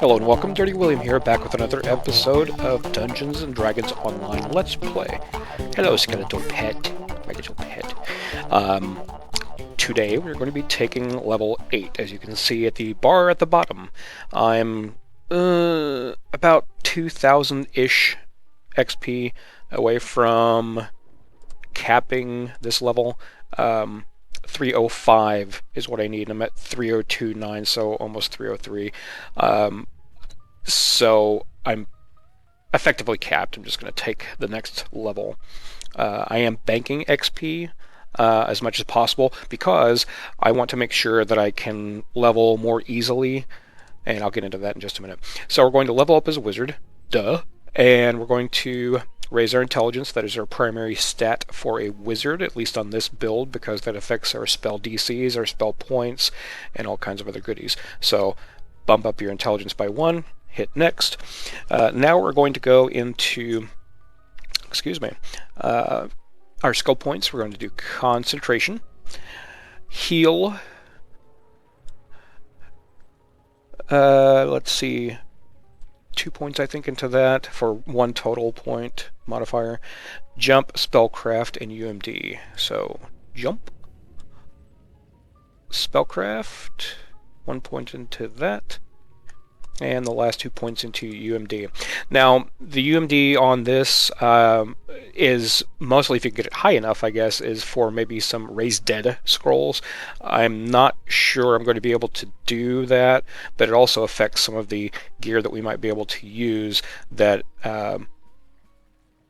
Hello and welcome, Dirty William here, back with another episode of Dungeons & Dragons Online Let's Play. Hello, skeletal pet. My little pet. Today we're going to be taking level 8, as you can see at the bar at the bottom. I'm about 2,000-ish XP away from capping this level. 305 is what I need. I'm at 302.9, so almost 303. So I'm effectively capped. I'm just going to take the next level. I am banking XP as much as possible because I want to make sure that I can level more easily, and I'll get into that in just a minute. So we're going to level up as a wizard, and we're going to raise our intelligence. That is our primary stat for a wizard, at least on this build, because that affects our spell DCs, our spell points, and all kinds of other goodies. So bump up your intelligence by 1, hit next. Now we're going to go into, our skill points. We're going to do concentration, heal, let's see, 2 points I think into that for 1 total point modifier, jump, spellcraft, and UMD. So jump, spellcraft, 1 point into that, and the last 2 points into UMD. Now, the UMD on this is mostly, if you get it high enough, I guess, is for maybe some Raised Dead scrolls. I'm not sure I'm going to be able to do that, but it also affects some of the gear that we might be able to use that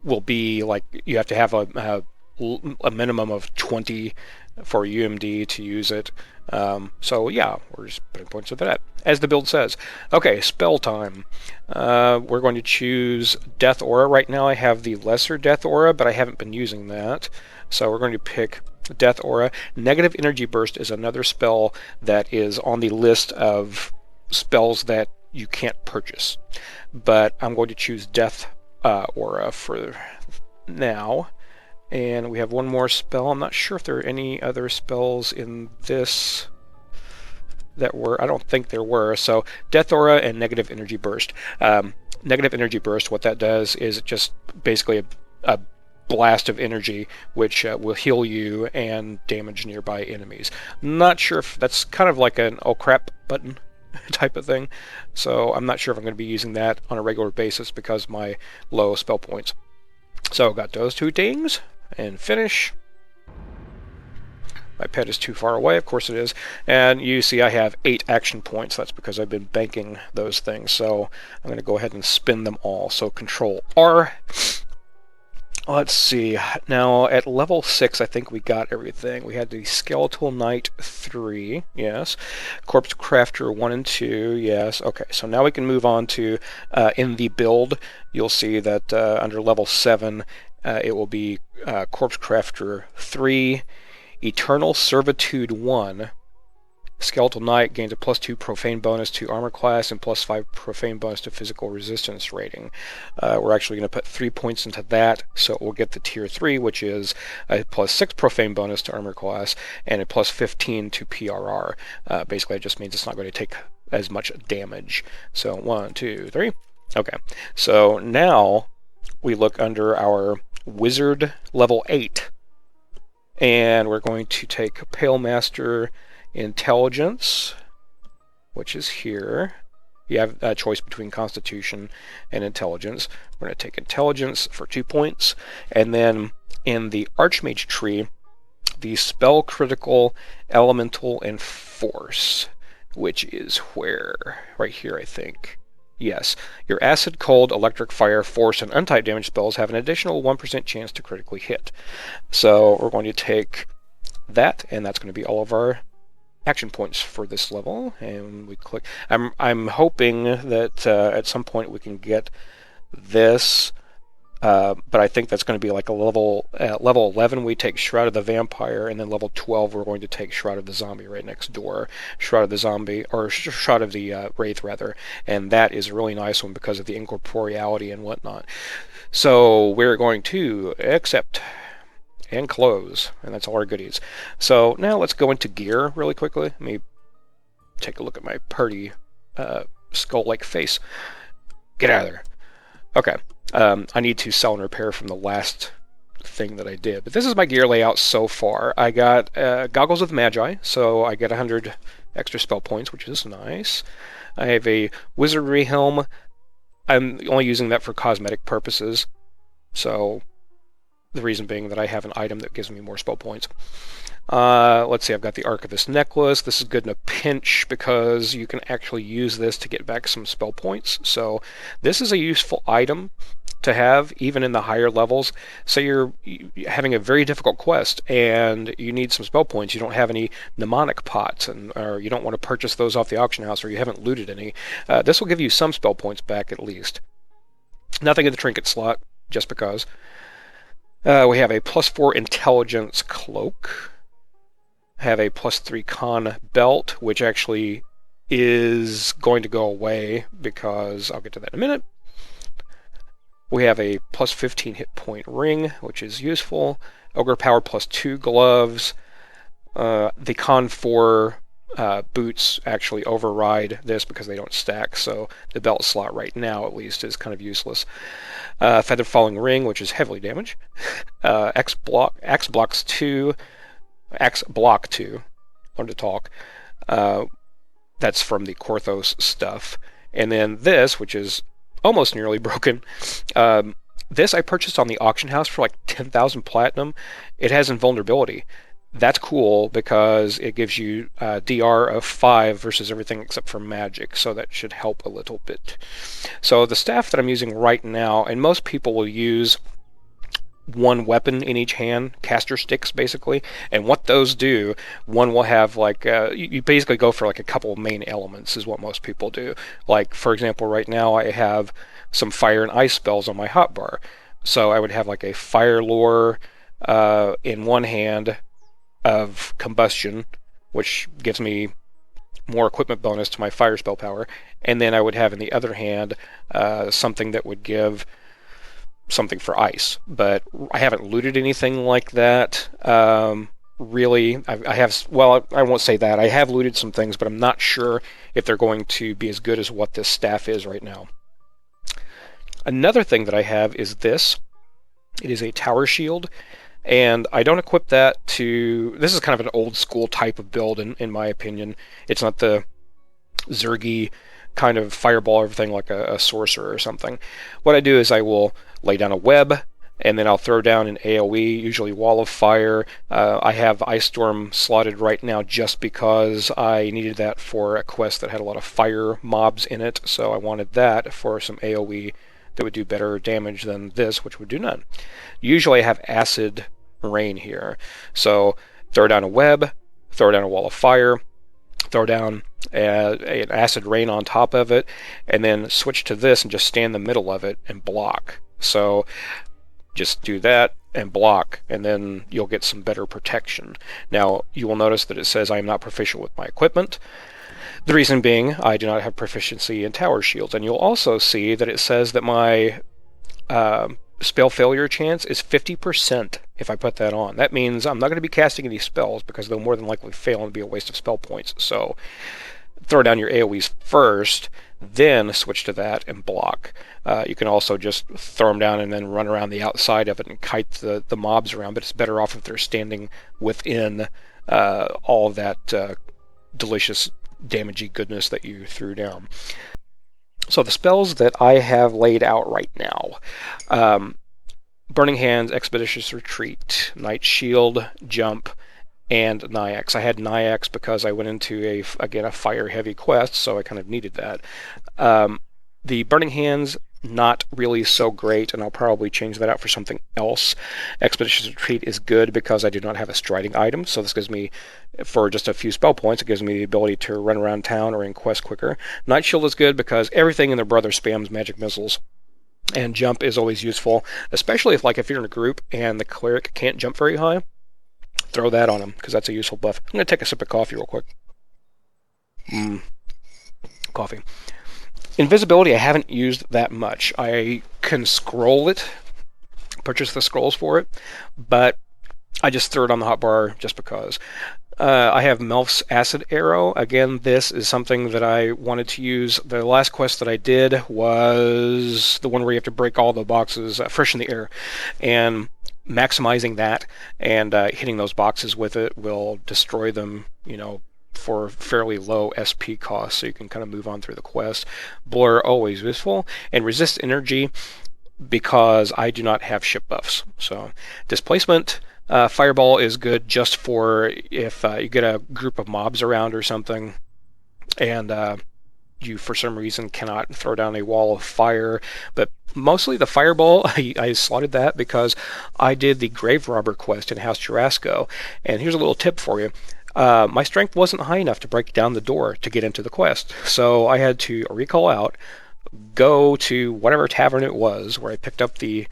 will be like, you have to have a minimum of 20 for UMD to use it. So yeah, we're just putting points to that, as the build says. Okay, spell time. We're going to choose Death Aura. Right now I have the Lesser Death Aura, but I haven't been using that. So we're going to pick Death Aura. Negative Energy Burst is another spell that is on the list of spells that you can't purchase. But I'm going to choose Death Aura for now. And we have one more spell. I'm not sure if there are any other spells in this that were. I don't think there were. So Death Aura and Negative Energy Burst. Negative Energy Burst, what that does is just basically a blast of energy which will heal you and damage nearby enemies. Not sure if that's kind of like an oh crap button type of thing. So I'm not sure if I'm going to be using that on a regular basis because of my low spell points. So got those 2 things. And finish. My pet is too far away, of course it is. And you see I have 8 action points. That's because I've been banking those things. So I'm going to go ahead and spin them all. So Control R. Let's see. Now at level 6, I think we got everything. We had the Skeletal Knight 3, yes. Corpse Crafter 1 and 2, yes. Okay, so now we can move on to, in the build, you'll see that under level 7, it will be Corpse Crafter 3, Eternal Servitude 1. Skeletal Knight gains a +2 profane bonus to armor class and +5 profane bonus to physical resistance rating. We're actually going to put 3 points into that, so we'll get the tier 3, which is a +6 profane bonus to armor class and a +15 to PRR. Basically, it just means it's not going to take as much damage. So 1, 2, 3. Okay, so now we look under our Wizard level 8, and we're going to take Pale Master Intelligence, which is here. You have a choice between Constitution and Intelligence. We're going to take Intelligence for 2 points, and then in the Archmage tree, the Spell Critical, Elemental, and Force, which is where? Right here, I think. Yes, your Acid, Cold, Electric, Fire, Force, and Untyped damage spells have an additional 1% chance to critically hit. So we're going to take that, and that's going to be all of our action points for this level. And we click. I'm hoping that at some point we can get this, but I think that's going to be like a level 11 we take Shroud of the Vampire, and then level 12 we're going to take Shroud of the Zombie right next door. Shroud of the Zombie, or Shroud of the Wraith rather, and that is a really nice one because of the incorporeality and whatnot. So we're going to accept and close, and that's all our goodies. So now let's go into gear really quickly. Let me take a look at my party skull-like face. Get out of there. Okay. I need to sell and repair from the last thing that I did. But this is my gear layout so far. I got Goggles of Magi, so I get 100 extra spell points, which is nice. I have a Wizardry Helm. I'm only using that for cosmetic purposes. So the reason being that I have an item that gives me more spell points. Let's see, I've got the Archivist Necklace. This is good in a pinch because you can actually use this to get back some spell points. So this is a useful item to have even in the higher levels. Say you're having a very difficult quest and you need some spell points. You don't have any mnemonic pots, or you don't want to purchase those off the auction house, or you haven't looted any. This will give you some spell points back at least. Nothing in the trinket slot, just because. We have a +4 intelligence cloak. Have a +3 con belt, which actually is going to go away because I'll get to that in a minute. We have a +15 hit point ring, which is useful. Ogre power +2 gloves. The con 4 boots actually override this because they don't stack, so the belt slot right now at least is kind of useless. Feather falling ring, which is heavily damaged. Axe block 2. Learn to talk. That's from the Korthos stuff. And then this, which is almost nearly broken. This I purchased on the auction house for like 10,000 platinum. It has invulnerability. That's cool because it gives you DR of 5 versus everything except for magic, so that should help a little bit. So the staff that I'm using right now, and most people will use one weapon in each hand, caster sticks basically, and what those do, one will have like, you basically go for like a couple of main elements is what most people do. Like, for example, right now I have some fire and ice spells on my hotbar, so I would have like a fire lore in one hand of combustion, which gives me more equipment bonus to my fire spell power, and then I would have in the other hand something that would give something for ice, but I haven't looted anything like that. Really, I have, well, I won't say that. I have looted some things, but I'm not sure if they're going to be as good as what this staff is right now. Another thing that I have is this. It is a tower shield, and I don't equip that to... This is kind of an old school type of build, in my opinion. It's not the Zergy kind of fireball everything like a sorcerer or something. What I do is I will lay down a web, and then I'll throw down an AoE, usually Wall of Fire. I have Ice Storm slotted right now just because I needed that for a quest that had a lot of fire mobs in it, so I wanted that for some AoE that would do better damage than this, which would do none. Usually I have Acid Rain here, so throw down a web, throw down a Wall of Fire, throw down an Acid Rain on top of it, and then switch to this and just stand in the middle of it and block. So just do that and block, and then you'll get some better protection. Now, you will notice that it says I am not proficient with my equipment. The reason being, I do not have proficiency in tower shields, and you'll also see that it says that my spell failure chance is 50% if I put that on. That means I'm not going to be casting any spells because they'll more than likely fail and be a waste of spell points. So throw down your AoEs first, then switch to that and block. You can also just throw them down and then run around the outside of it and kite the mobs around, but it's better off if they're standing within all of that delicious damagey goodness that you threw down. So the spells that I have laid out right now, Burning Hands, Expeditious Retreat, Night Shield, Jump, and Nyax. I had Nyax because I went into a fire-heavy quest, so I kind of needed that. The Burning Hands, not really so great, and I'll probably change that out for something else. Expeditious Retreat is good because I do not have a striding item, so this gives me, for just a few spell points, it gives me the ability to run around town or in quest quicker. Night Shield is good because everything and their brother spams magic missiles. And Jump is always useful, especially if you're in a group and the cleric can't jump very high. Throw that on him, because that's a useful buff. I'm going to take a sip of coffee real quick. Coffee. Invisibility I haven't used that much. I can scroll it, purchase the scrolls for it, but I just throw it on the hotbar just because. I have Melf's Acid Arrow. Again, this is something that I wanted to use. The last quest that I did was the one where you have to break all the boxes, fresh in the air, and maximizing that and hitting those boxes with it will destroy them, for fairly low SP cost, so you can kind of move on through the quest. Blur, always useful, and Resist Energy, because I do not have ship buffs. So Displacement, Fireball is good just for if you get a group of mobs around or something, and you for some reason cannot throw down a wall of fire. But mostly the Fireball, I slotted that because I did the Grave Robber quest in House Jurasco, and here's a little tip for you. My strength wasn't high enough to break down the door to get into the quest, so I had to recall out, go to whatever tavern it was where I picked up the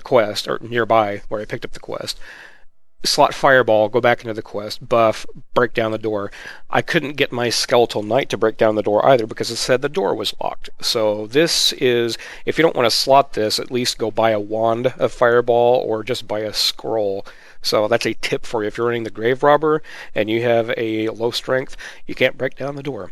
quest, or nearby where I picked up the quest, slot Fireball, go back into the quest, buff, break down the door. I couldn't get my Skeletal Knight to break down the door either because it said the door was locked. So this is, if you don't want to slot this, at least go buy a wand of Fireball or just buy a scroll. So that's a tip for you. If you're running the Grave Robber and you have a low strength, you can't break down the door.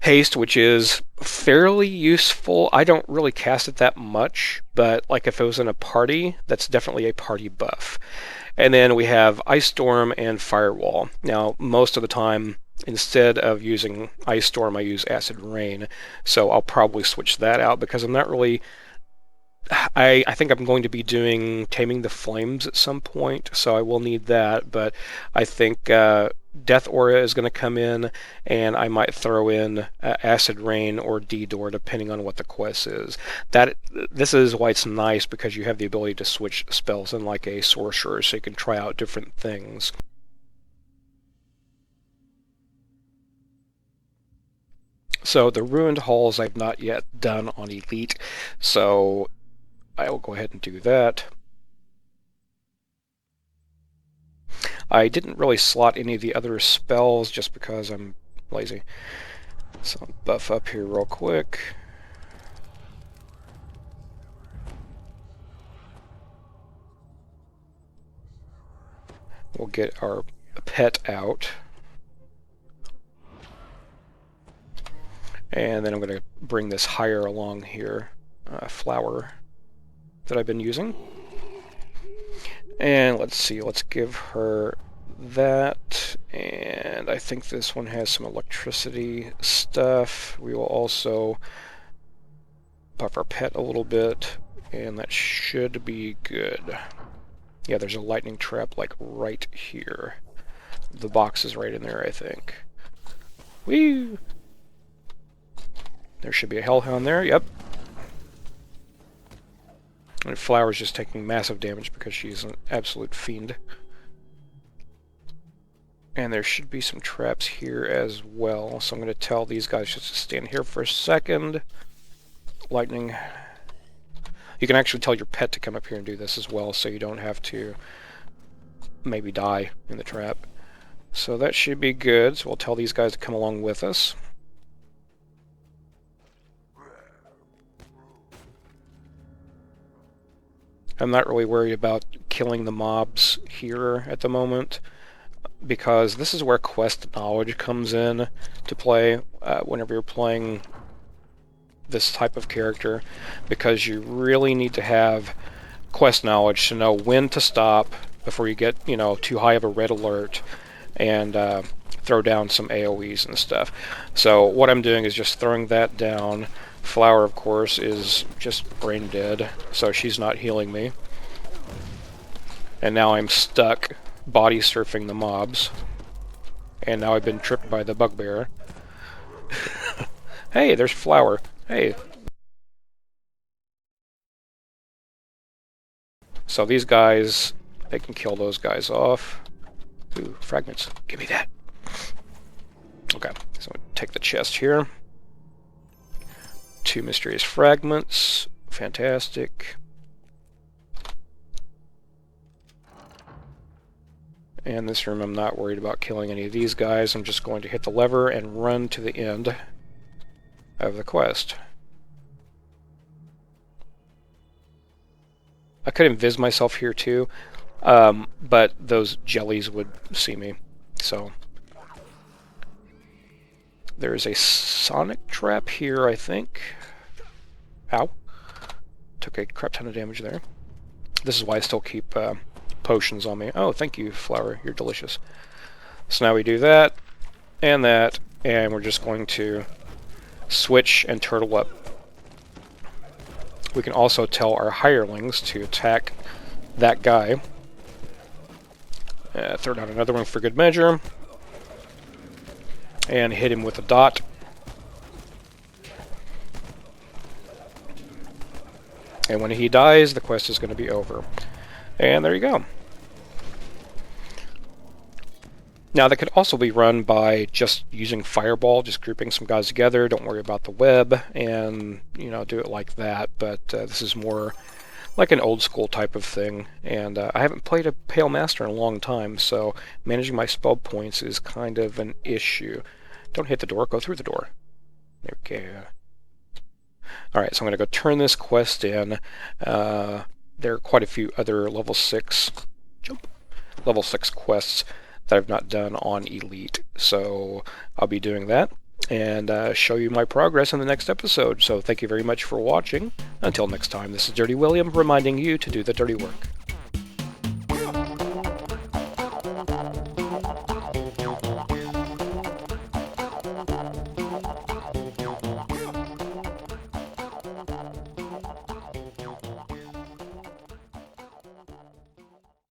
Haste, which is fairly useful. I don't really cast it that much, but like if it was in a party, that's definitely a party buff. And then we have Ice Storm and Firewall. Now, most of the time, instead of using Ice Storm, I use Acid Rain. So I'll probably switch that out because I'm not really... I think I'm going to be doing Taming the Flames at some point, so I will need that. But I think Death Aura is going to come in, and I might throw in Acid Rain or D-Door, depending on what the quest is. This is why it's nice, because you have the ability to switch spells in like a sorcerer, so you can try out different things. So the Ruined Halls I've not yet done on Elite, so I will go ahead and do that. I didn't really slot any of the other spells just because I'm lazy. So I'll buff up here real quick. We'll get our pet out. And then I'm going to bring this higher along here, flower that I've been using. And let's see, let's give her that, and I think this one has some electricity stuff. We will also buff our pet a little bit, and that should be good. Yeah, there's a lightning trap like right here. The box is right in there, I think. Whee! There should be a hellhound there, yep. And Flower's just taking massive damage because she's an absolute fiend. And there should be some traps here as well, so I'm going to tell these guys just to stand here for a second. Lightning. You can actually tell your pet to come up here and do this as well, so you don't have to maybe die in the trap. So that should be good, so we'll tell these guys to come along with us. I'm not really worried about killing the mobs here at the moment, because this is where quest knowledge comes in to play whenever you're playing this type of character, because you really need to have quest knowledge to know when to stop before you get, too high of a red alert and throw down some AoEs and stuff. So what I'm doing is just throwing that down. Flower, of course, is just brain dead, so she's not healing me. And now I'm stuck body surfing the mobs. And now I've been tripped by the bugbear. Hey, there's Flower. Hey. So these guys, they can kill those guys off. Ooh, fragments. Give me that. Okay, so I'm going to take the chest here. 2 mysterious fragments. Fantastic. And this room, I'm not worried about killing any of these guys. I'm just going to hit the lever and run to the end of the quest. I could invis myself here too, But those jellies would see me. So there's a sonic trap here, I think. Ow. Took a crap ton of damage there. This is why I still keep potions on me. Oh, thank you, flower. You're delicious. So now we do that, and we're just going to switch and turtle up. We can also tell our hirelings to attack that guy. Throw down another one for good measure. And hit him with a dot. And when he dies, the quest is going to be over. And there you go. Now, that could also be run by just using Fireball, just grouping some guys together. Don't worry about the web, and, you know, do it like that. But this is more like an old school type of thing. And I haven't played a Pale Master in a long time, so managing my spell points is kind of an issue. Don't hit the door, go through the door. There we go. Alright, so I'm going to go turn this quest in. There are quite a few other level 6 quests that I've not done on Elite, so I'll be doing that and show you my progress in the next episode. So thank you very much for watching. Until next time, this is Dirty William reminding you to do the dirty work.